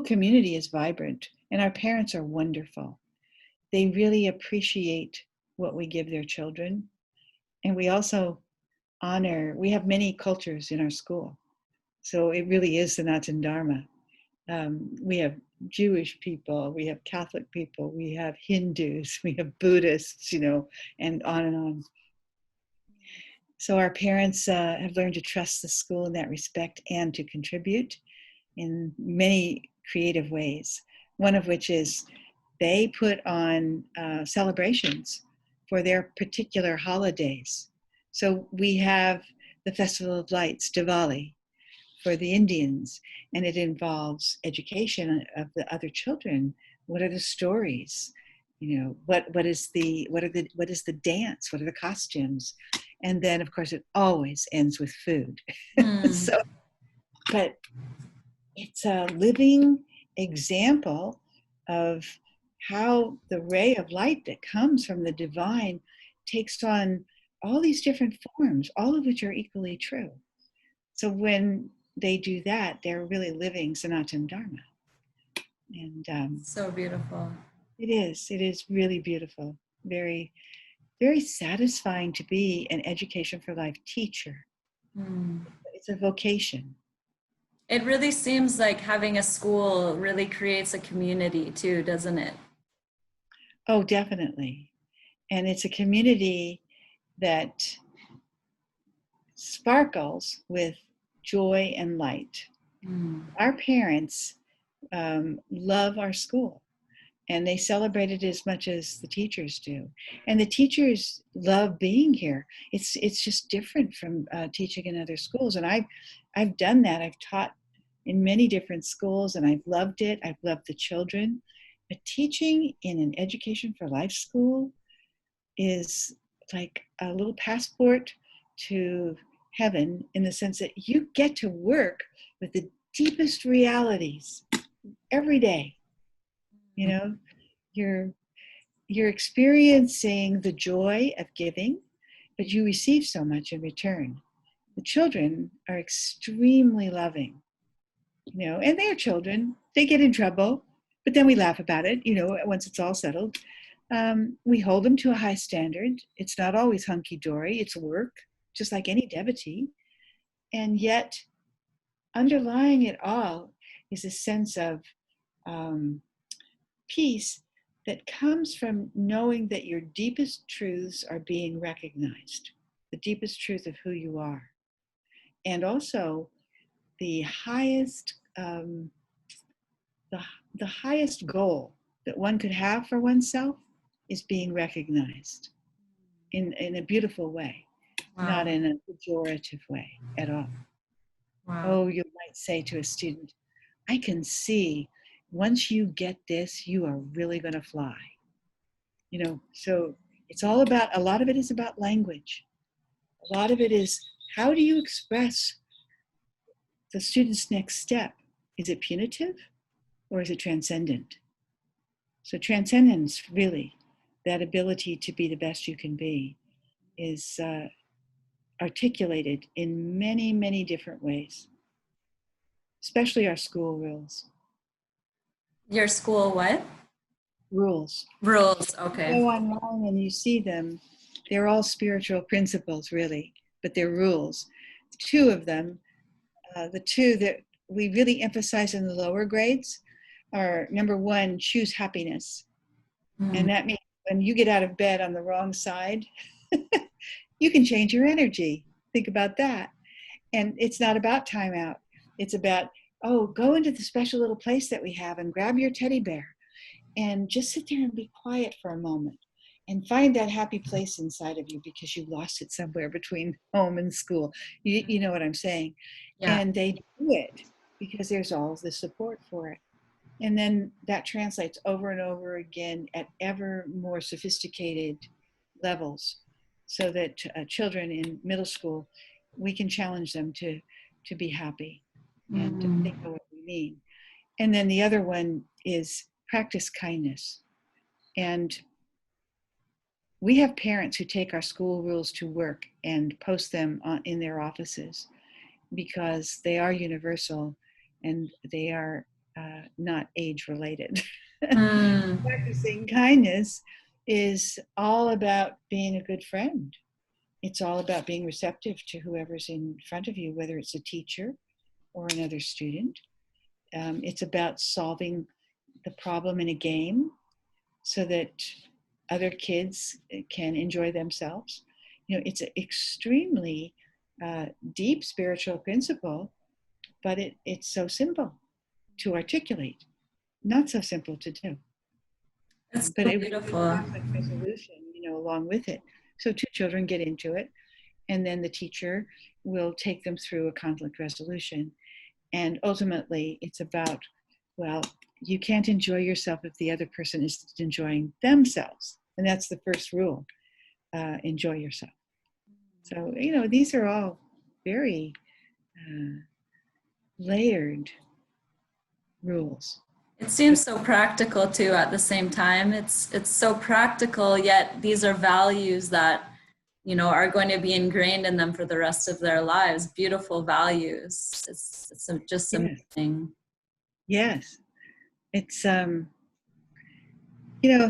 community is vibrant, and our parents are wonderful. They really appreciate what we give their children. And we also we have many cultures in our school. So it really is Sanatana Dharma. We have Jewish people, we have Catholic people, we have Hindus, we have Buddhists, and on and on. So our parents have learned to trust the school in that respect and to contribute in many creative ways. One of which is they put on celebrations for their particular holidays. So we have the Festival of Lights, Diwali, for the Indians, and it involves education of the other children. What are the stories? What is the dance? What are the costumes? And then, of course, it always ends with food. But it's a living example of how the ray of light that comes from the divine takes on all these different forms, all of which are equally true. So when they do that, they're really living Sanatana Dharma. And so beautiful. It is really beautiful. Very, very satisfying to be an Education for Life teacher. It's a vocation. It really seems like having a school really creates a community too, doesn't it? Oh, definitely. And it's a community that sparkles with joy and light. Our parents love our school, and they celebrate it as much as the teachers do. And the teachers love being here. It's just different from teaching in other schools. And I've done that. I've taught in many different schools, and I've loved it. I've loved the children. But teaching in an Education for Life school is like a little passport to heaven, in the sense that you get to work with the deepest realities every day. You're experiencing the joy of giving, but you receive so much in return. The children are extremely loving, and they're children. They get in trouble, but then we laugh about it, once it's all settled. We hold them to a high standard. It's not always hunky-dory. It's work, just like any devotee. And yet, underlying it all is a sense of peace that comes from knowing that your deepest truths are being recognized, the deepest truth of who you are. And also the highest goal that one could have for oneself is being recognized in a beautiful way. Wow. Not in a pejorative way at all. Wow. Oh, you might say to a student, I can see once you get this, you are really going to fly. So it's all about, a lot of it is about language. A lot of it is, how do you express the student's next step? Is it punitive or is it transcendent? So transcendence, really, that ability to be the best you can be, is articulated in many, many different ways, especially our school rules. Your school what? Rules. Rules, okay. You go online and you see them. They're all spiritual principles, really, but they're rules. Two of them, the two that we really emphasize in the lower grades, are, number one, choose happiness. And that means when you get out of bed on the wrong side, you can change your energy. Think about that. And it's not about timeout. It's about, go into the special little place that we have and grab your teddy bear and just sit there and be quiet for a moment and find that happy place inside of you, because you lost it somewhere between home and school. You know what I'm saying? Yeah. And they do it because there's all the support for it. And then that translates over and over again at ever more sophisticated levels, so that children in middle school, we can challenge them to be happy and to think of what we mean. And then the other one is practice kindness. And we have parents who take our school rules to work and post them in their offices, because they are universal and they are not age related. Mm. Practicing kindness is all about being a good friend. It's all about being receptive to whoever's in front of you, whether it's a teacher or another student. It's about solving the problem in a game so that other kids can enjoy themselves. You know, it's an extremely deep spiritual principle, but it's so simple to articulate, not so simple to do. It's But so it beautiful. conflict resolution, along with it. So two children get into it, and then the teacher will take them through a conflict resolution. And ultimately, it's about, well, you can't enjoy yourself if the other person is enjoying themselves. And that's the first rule, enjoy yourself. So, these are all very layered rules. It seems so practical too at the same time. It's so practical, yet these are values that, are going to be ingrained in them for the rest of their lives. Beautiful values. It's just amazing. Yes. It's,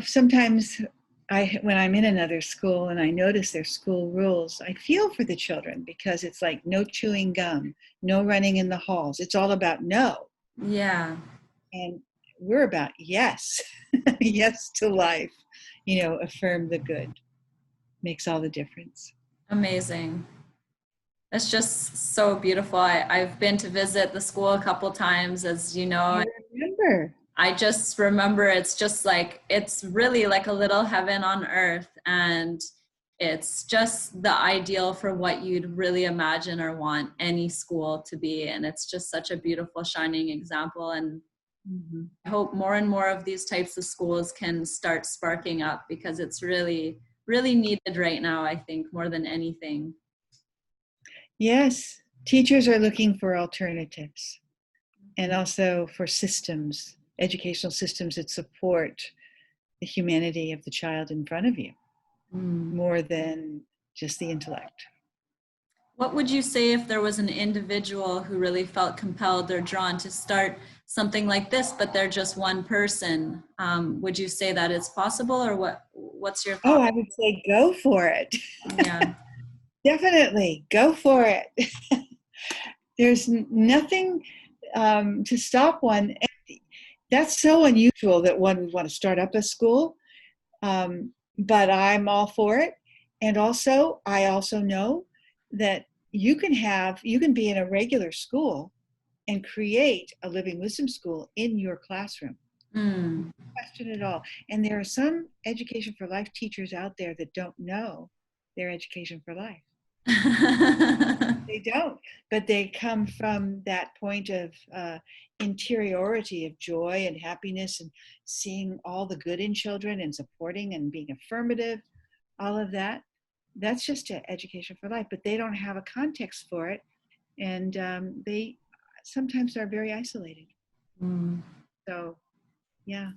sometimes when I'm in another school and I notice their school rules, I feel for the children because it's like no chewing gum, no running in the halls. It's all about no. Yeah. And we're about yes, yes to life, affirm the good. Makes all the difference. Amazing. It's just so beautiful. I've been to visit the school a couple times, as you know. I remember. I just remember it's just like, it's really like a little heaven on earth. And it's just the ideal for what you'd really imagine or want any school to be. And it's just such a beautiful, shining example. And I hope more and more of these types of schools can start sparking up, because it's really, really needed right now, I think, more than anything. Yes, teachers are looking for alternatives and also for systems, educational systems that support the humanity of the child in front of you more than just the intellect. What would you say if there was an individual who really felt compelled or drawn to start something like this, but they're just one person? Would you say that it's possible, or what's your thought? Oh, I would say go for it. Yeah. Definitely go for it. There's nothing to stop one. That's so unusual that one would want to start up a school, but I'm all for it. And also, I also know that you can be in a regular school and create a living wisdom school in your classroom. No question at all. And there are some education for life teachers out there that don't know their education for life. They don't, but they come from that point of interiority of joy and happiness and seeing all the good in children and supporting and being affirmative, all of that. That's just an education for life, but they don't have a context for it. And they sometimes are very isolated. So, yeah.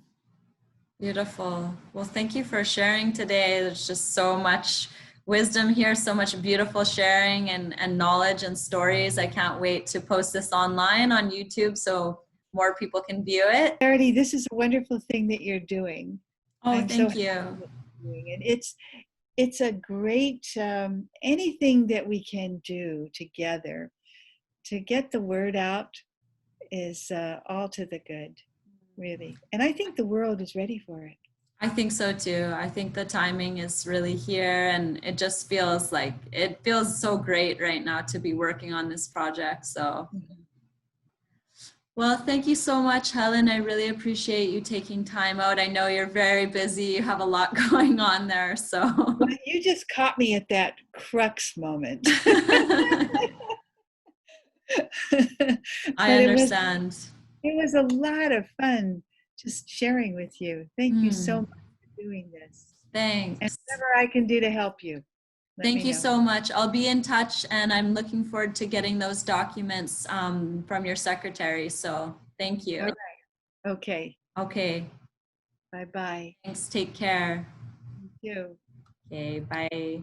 Beautiful. Well, thank you for sharing today. There's just so much wisdom here, so much beautiful sharing and knowledge and stories. I can't wait to post this online on YouTube so more people can view it. Charity, this is a wonderful thing that you're doing. Oh, thank you. It's a great, anything that we can do together to get the word out is all to the good, really. And I think the world is ready for it. I think so too. I think the timing is really here, and it just feels like it feels so great right now to be working on this project. So, well, thank you so much, Helen. I really appreciate you taking time out. I know you're very busy. You have a lot going on there. So, well, you just caught me at that crux moment. I understand. It was a lot of fun just sharing with you. Thank you so much for doing this. Thanks. And whatever I can do to help you. Thank you so much. I'll be in touch, and I'm looking forward to getting those documents from your secretary. So thank you. All right. Okay. Okay. Bye-bye. Thanks. Take care. Thank you. Okay. Bye.